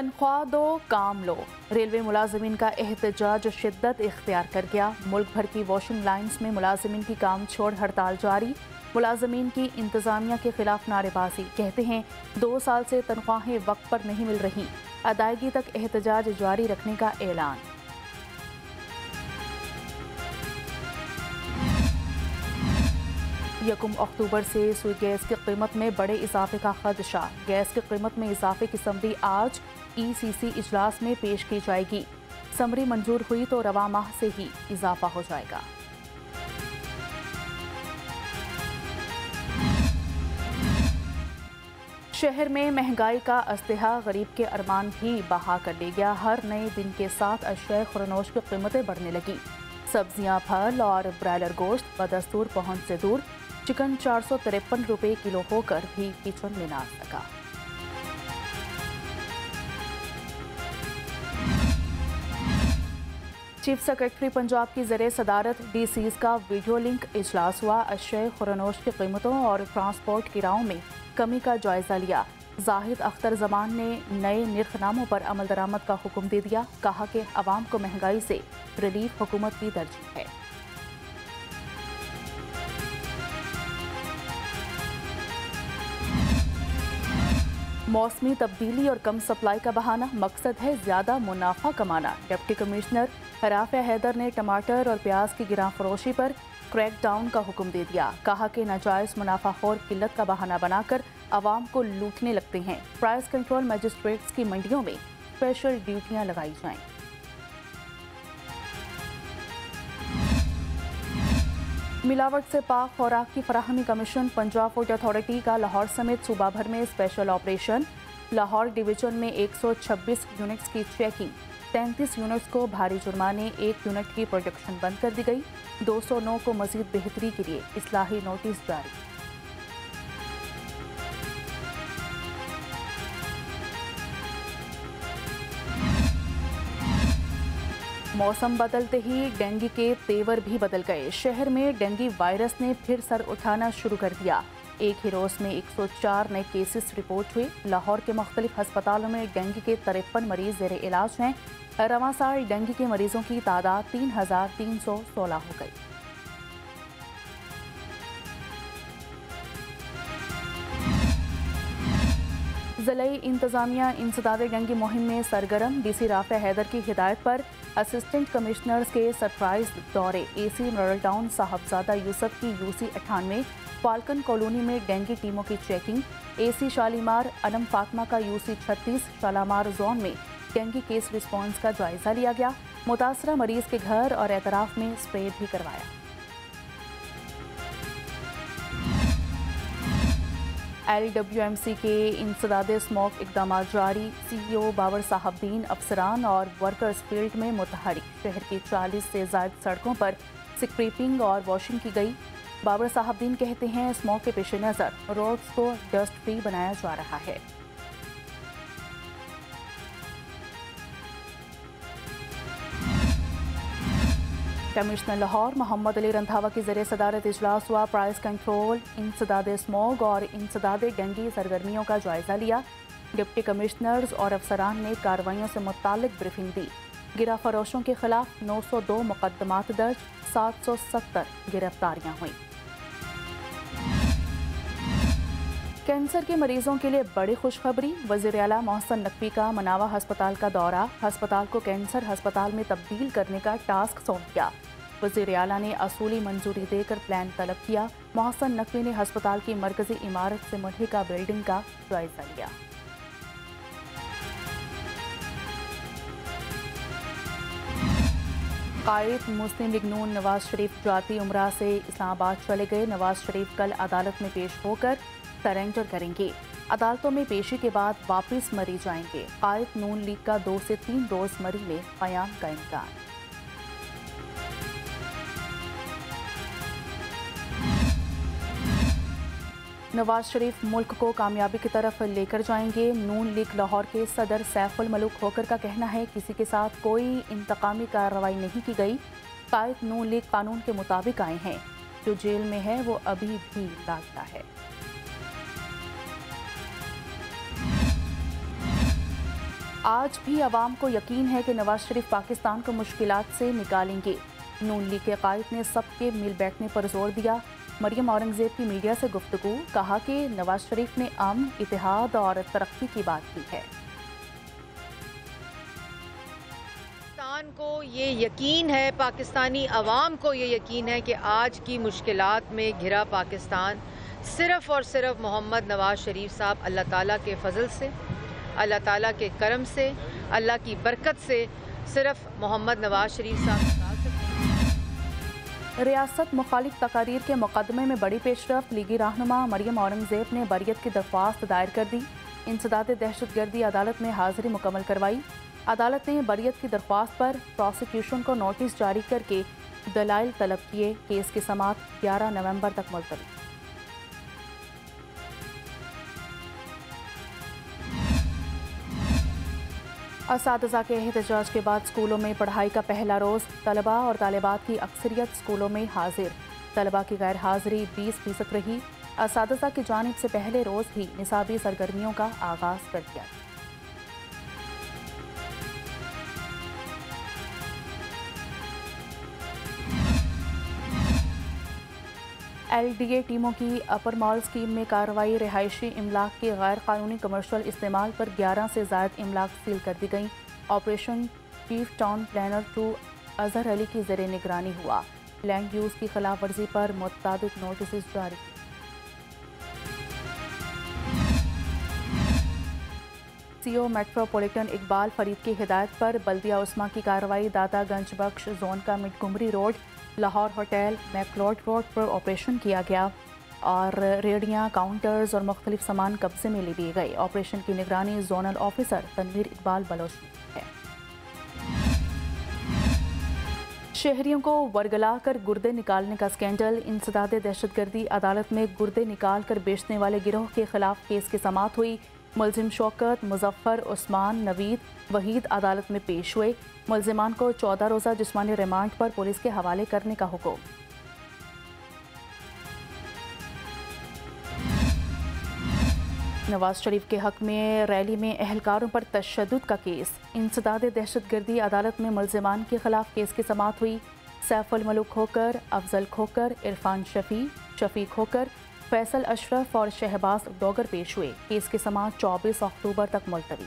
तनख्वाह दो, काम लो। रेलवे मुलाजमीन का एहतजाज शिद्दत इख्तियार कर गया। मुल्क भर की वॉशिंग लाइन्स में मुलाजमीन की काम छोड़ हड़ताल जारी। मुलाजमीन की इंतजामिया के खिलाफ नारेबाजी। कहते हैं 2 साल से तनख्वाहें वक्त पर नहीं मिल रही। अदायगी तक एहतजाज जारी रखने का ऐलान। यकम अक्टूबर से सुई गैस की कीमत में बड़े इजाफे का खदशा। गैस की कीमत में इजाफे की समरी आज ECC इजलास में पेश की जाएगी। समरी मंजूर हुई तो रवा माह से ही इजाफा हो जाएगा। शहर में महंगाई का अस्तहा गरीब के अरमान भी बहा कर ले गया। हर नए दिन के साथ अशिया खुरनोश की कीमतें बढ़ने लगी। सब्जियां, फल और ब्रायलर गोश्त बदस्तूर पहुंच से दूर। चिकन 453 रुपये किलो होकर भी किचन में ना आ सका। चीफ सेक्रेटरी पंजाब की ज़रिए सदारत DCs का वीडियो लिंक इजलास हुआ। अशिया खुरनोश की कीमतों और ट्रांसपोर्ट किरायों में कमी का जायजा लिया। जाहिद अख्तर जमान ने नए निर्खनामों पर अमल दरामद का हुक्म दे दिया। कहा कि अवाम को महंगाई से रिलीफ हुकूमत की तरजीह है। मौसमी तब्दीली और कम सप्लाई का बहाना, मकसद है ज्यादा मुनाफा कमाना। डिप्टी कमिश्नर राफिया हैदर ने टमाटर और प्याज की गिरां फरोशी पर क्रैक डाउन का हुक्म दे दिया। कहा कि नाजायज मुनाफाखोर किल्लत का बहाना बनाकर आवाम को लूटने लगते हैं। प्राइस कंट्रोल मजिस्ट्रेट्स की मंडियों में स्पेशल ड्यूटियां लगाई जाएं। मिलावट से पाक खुराक की फराहमी कमीशन पंजाब फूड अथॉरिटी का लाहौर समेत सूबा भर में स्पेशल ऑपरेशन। लाहौर डिवीजन में 126 यूनिट्स की चेकिंग। 33 यूनिट्स को भारी जुर्माने, 1 यूनिट की प्रोडक्शन बंद कर दी गई। 209 को मजीद बेहतरी के लिए इस्लाही नोटिस जारी। मौसम बदलते ही डेंगू के तेवर भी बदल गए। शहर में डेंगू वायरस ने फिर सर उठाना शुरू कर दिया। एक ही रोज में 104 नए केसेस रिपोर्ट हुए। लाहौर के मुख्तलिफ अस्पतालों में डेंगू के 53 मरीज ज़ेरे इलाज हैं। रवां साल डेंगू के मरीजों की तादाद 3316 हो गई। ज़िले इंतजामिया इंसदाद डेंगू मुहिम में सरगर्म। DC राफिया हैदर की हिदायत पर असिस्टेंट कमिश्नर्स के सरप्राइज दौरे। AC मॉडल टाउन साहबजादा यूसुफ की UC 98 फाल्कन कॉलोनी में डेंगू टीमों की चेकिंग। AC शालीमार अनम फातमा का UC 36 शालामार जोन में डेंगू केस रिस्पॉन्स का जायजा लिया गया। मुतासरा मरीज के घर और एतराफ में स्प्रे भी करवाया। LWMC के इंसदाद स्मोक इकदाम जारी। CEO बाबर साहबदीन अफसरान और वर्कर्स फील्ड में मुतहरिक। शहर की 40 से ज्यादा सड़कों पर स्क्रीपिंग और वॉशिंग की गई। बाबर साहबदीन कहते हैं स्मोक के पेश नज़र रोड्स को डस्ट फ्री बनाया जा रहा है। कमिश्नर लाहौर मोहम्मद अली रंधावा की ज़रिए सदारत इजलास हुआ। प्राइस कंट्रोल, इंसदाद स्मोग और इंसदाद डेंगू सरगर्मियों का जायजा लिया। डिप्टी कमिश्नर्स और अफसरान ने कार्रवाइयों से मुताल्लिक ब्रीफिंग दी। गिरा फरोशों के खिलाफ 902 मुकदमात दर्ज, 770 गिरफ्तारियां हुई। कैंसर के मरीजों के लिए बड़ी खुशखबरी। वज़ीर आला मोहसिन नकवी का मनावा अस्पताल का दौरा। अस्पताल को कैंसर अस्पताल में तब्दील करने का टास्क सौंप दिया। वज़ीर आला ने असूली मंजूरी देकर प्लान तलब किया। मोहसिन नकवी ने अस्पताल की मरकजी इमारत से मुल्हिका बिल्डिंग का जायजा लिया। कायद मुस्लिम लीग नून नवाज शरीफ जाती उम्रा से इस्लामाबाद चले गए। नवाज शरीफ कल अदालत में पेश होकर सरेंडर करेंगे। अदालतों में पेशी के बाद वापस मरी जाएंगे। कायद नून लीग का 2 से 3 रोज मरी में क़याम का इम्कान। नवाज शरीफ मुल्क को कामयाबी की तरफ लेकर जाएंगे। नून लीग लाहौर के सदर सैफुल मलूक होकर का कहना है किसी के साथ कोई इंतकामी कार्रवाई नहीं की गई। कायद नून लीग कानून के मुताबिक आए हैं। जो जेल में है वो अभी भी लापता है। आज भी अवाम को यकीन है कि नवाज शरीफ पाकिस्तान को मुश्किलात से निकालेंगे। नून लीग के कायद ने सबके मिल बैठने पर जोर दिया। मरियम औरंगजेब की मीडिया से गुफ्तगू, कहा कि नवाज शरीफ ने अमन, इत्तेहाद और तरक्की की बात की है। पाकिस्तान को ये यकीन है, पाकिस्तानी अवाम को ये यकीन है कि आज की मुश्किलात में घिरा पाकिस्तान सिर्फ़ और सिर्फ मोहम्मद नवाज शरीफ साहब अल्लाह ताला के फ़ज़ल से, अल्लाह ताला के करम से, अल्लाह की बरकत से सिर्फ मोहम्मद नवाज शरीफ साहब निकाल सकते। रियासत मुखालिफ तकारीर के मुकदमे में बड़ी पेशरफ्त, लीगी रहनुमा मरियम औरंगजेब ने बरियत की दरख्वास्त दायर कर दी। इंसदाद दहशतगर्दी अदालत में हाजिरी मुकम्मल करवाई। अदालत ने बरियत की दरख्वास्त पर प्रोसिक्यूशन को नोटिस जारी करके दलाइल तलब किए। केस की समाअत 11 नवंबर तक मुलतवी। असातिज़ा के एहतजाज के बाद स्कूलों में पढ़ाई का पहला रोज़, तलबा और तालिबात की अक्सरियत स्कूलों में हाजिर। तलबा की गैर हाजिरी 20% रही। असातिज़ा की जानिब से पहले रोज़ ही निसाबी सरगर्मियों का आगाज़ कर दिया। LDA टीमों की अपर मॉल स्कीम में कार्रवाई। रिहायशी इमलाक के गैर कानूनी कमर्शल इस्तेमाल पर 11 से ज़ायद इमलाक सील कर दी गई। Operation chief town planner 2 Azhar Ali की ज़ेरे निगरानी हुआ। लैंड यूज़ की खिलाफ वर्जी पर मुतअद्दिद नोटिस जारी किए। CO मेट्रोपॉलिटन इकबाल फरीद की हिदायत पर बल्दिया उस्मा की कार्रवाई। दातागंज बख्श जोन का Montgomery road, Lahore hotel, McLeod road पर ऑपरेशन किया गया और रेडियाँ, काउंटर्स और मुख्तलिफ सामान कब्जे में ले लिए गए। ऑपरेशन की निगरानी जोनल ऑफिसर तनवीर इकबाल बलोच ने है। शहरियों को वरगला कर गुर्दे निकालने का स्कैंडल। इंसदाद दहशतगर्दी अदालत में गुर्दे निकाल कर बेचने वाले गिरोह के खिलाफ केस की समाअत हुई। मुलजिम शौकत, मुजफ्फर, उस्मान, नवीद, वहीद अदालत में पेश हुए। मुलजिमान को 14 रोज़ा जिस्मानी रिमांड पर पुलिस के हवाले करने का हुक्म। नवाज शरीफ के हक में रैली में अहलकारों पर तशद्दुद का केस। इंसदाद दहशतगर्दी अदालत में मुलजिमान के खिलाफ केस की समाअत हुई। सैफुल मलूक खोकर, अफजल खोकर, इरफान शफीक खोकर, फैसल अशरफ और शहबाज डोगर पेश हुए। केस की समाअत 24 अक्टूबर तक मुलतवी।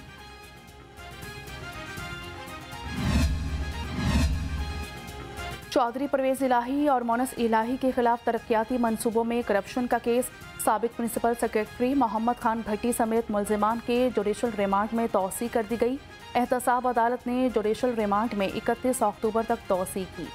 चौधरी परवेज इलाही और मोनस इलाही के खिलाफ तरक्याती मंसूबों में करप्शन का केस। साबिक प्रिंसिपल सेक्रेटरी मोहम्मद खान भट्टी समेत मुलजिमान के जुडिशल रिमांड में तौसी कर दी गई। एहतसाब अदालत ने जुडिशल रिमांड में 31 अक्टूबर तक तौसी की।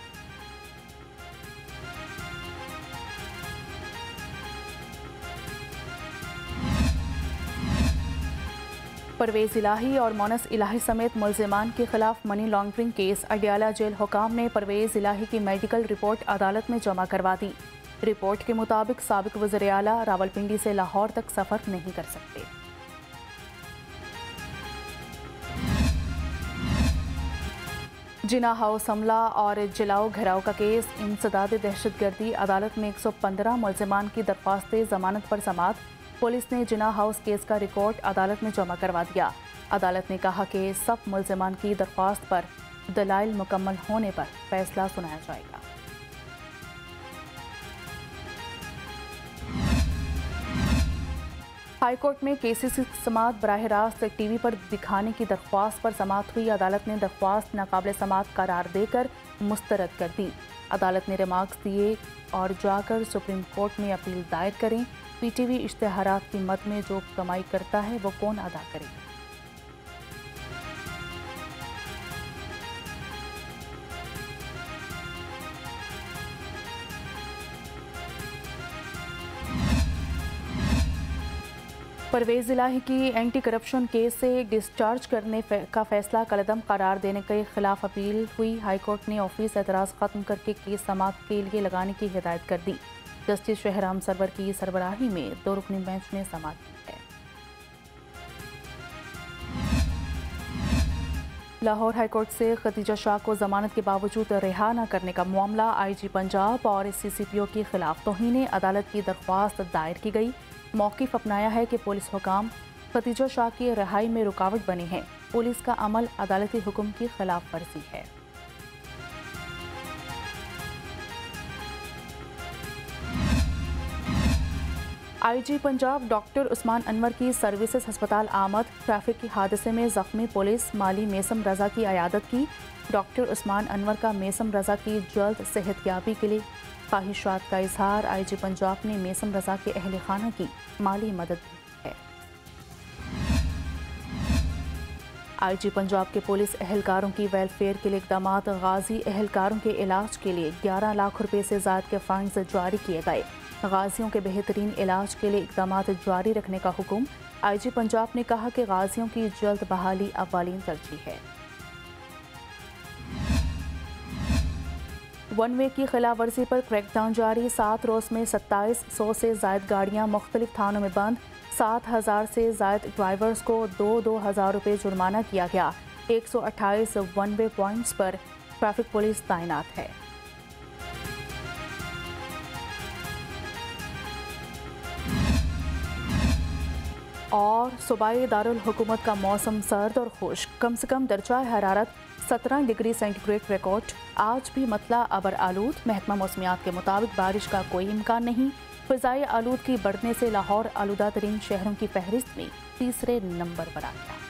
परवेज इलाही और मोनस इलाही समेत मुलजिमान के खिलाफ money laundering case. Adiala jail हुकाम ने परवेज इलाही की मेडिकल रिपोर्ट अदालत में जमा करवा दी। रिपोर्ट के मुताबिक साबिक वज़ीर आला रावलपिंडी से लाहौर तक सफ़र नहीं कर सकते। जिना हाउस हमला और जलाओ घिराव का केस। इंसदाद दहशतगर्दी अदालत में 115 मुलजिमान की दरख्वास्त जमानत पर समाअत। पुलिस ने जिना हाउस केस का रिकॉर्ड अदालत में जमा करवा दिया। अदालत ने कहा कि सब मुलजिमान की दरख्वास्त पर दलाइल मुकम्मल होने पर फैसला सुनाया जाएगा। हाईकोर्ट में केसेस की समाअत बराह रास्त टीवी पर दिखाने की दरख्वास्त पर समाअत हुई। अदालत ने दरख्वास्त नाकाबिल समाअत करार देकर मुस्तरद कर दी। अदालत ने रिमार्क्स दिए और जाकर सुप्रीम कोर्ट में अपील दायर करें। PTV इश्तेहारात की मद में जो कमाई करता है वो कौन अदा करेगा। परवेज इलाही की एंटी करप्शन केस से डिस्चार्ज करने का फैसला कलअदम करार देने के खिलाफ अपील हुई। हाईकोर्ट ने ऑफिस एतराज़ खत्म करके केस समाअत के लिए लगाने की हिदायत कर दी। जस्टिस शहराम सरवर की सरबराही में 2 रुकनी बेंच ने समाअत की है। लाहौर हाईकोर्ट से खतीजा शाह को जमानत के बावजूद रिहा न करने का मामला। IG पंजाब और CCPO के खिलाफ तौहीन अदालत की दरख्वास्त दायर की गई। मौक़िफ़ अपनाया है कि पुलिस हुकाम खतीजा शाह की रिहाई में रुकावट बने हैं। पुलिस का अमल अदालती हुक्म की खिलाफ वर्जी है। आईजी पंजाब डॉक्टर उस्मान अनवर की सर्विसेज अस्पताल आमद। ट्रैफिक के हादसे में जख्मी पुलिस माली मेसम रजा की अयादत की। डॉक्टर उस्मान अनवर का मेसम रजा की जल्द सेहतयाबी के लिए ख्वाहिशात का इजहार। आईजी पंजाब ने मेसम रजा के अहल खाना की माली मदद दी है। आईजी पंजाब के पुलिस एहलकारों की वेलफेयर के लिए इकदाम। गाजी एहलकारों के इलाज के लिए 11 लाख रुपए से ज़ायद के फंड्स जारी किए गए। गाजियों के बेहतरीन इलाज के लिए इकदाम जारी रखने का हुक्म। आईजी पंजाब ने कहा कि गाजियों की जल्द बहाली अव्वलीन तरजीह है। वन वे की खिलाफ वर्जी पर क्रैकडाउन जारी। 7 रोज में 2700 से जायद गाड़ियाँ मुख्तलिफ थानों में बंद। 7000 से जायद ड्राइवर्स को 2-2 हज़ार रुपये जुर्माना किया गया। 128 वन वे पॉइंट्स पर ट्रैफिक पुलिस तैनात है। और सूबाई दारुल हुकूमत का मौसम सर्द और खुश्क। कम से कम दर्जा हरारत 17 डिग्री सेंटीग्रेड रिकॉर्ड। आज भी मतला अबर आलूद। महकमा मौसमियात के मुताबिक बारिश का कोई इम्कान नहीं। फ़िज़ाई आलूदगी बढ़ने से लाहौर आलूदा तरीन शहरों की फहरिस्त में तीसरे नंबर पर आ गया।